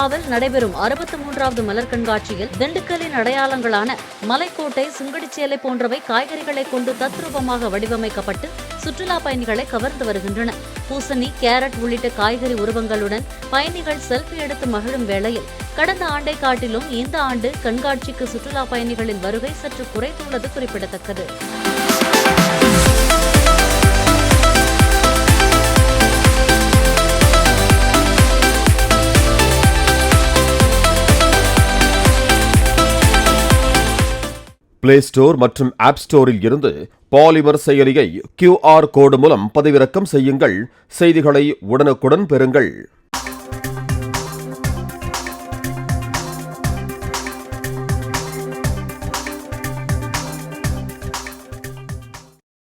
பூங்காவில் நடைபெறும் 63வது மலர் கண்காட்சியில் திண்டுக்கல்லின் அடையாளங்களான மலைக்கோட்டை, சுங்கடிச்சேலை போன்றவை காய்கறிகளை கொண்டு தத்ரூபமாக வடிவமைக்கப்பட்டு சுற்றுலா பயணிகளை கவர்ந்து வருகின்றன. பூசணி, கேரட் உள்ளிட்ட காய்கறி உருவங்களுடன் பயணிகள் செல்ஃபி எடுத்து மகிழும் வேளையில் கடந்த ஆண்டை காட்டிலும் இந்த ஆண்டு கண்காட்சிக்கு சுற்றுலா பயணிகளின் வருகை சற்று குறைந்துள்ளது குறிப்பிடத்தக்கது. பிளே ஸ்டோர் மற்றும் ஆப் ஸ்டோரில் இருந்து பாலிமர் செயலியை QR கோடு மூலம் பதிவிறக்கம் செய்யுங்கள். செய்திகளை உடனுக்குடன் பெறுங்கள்.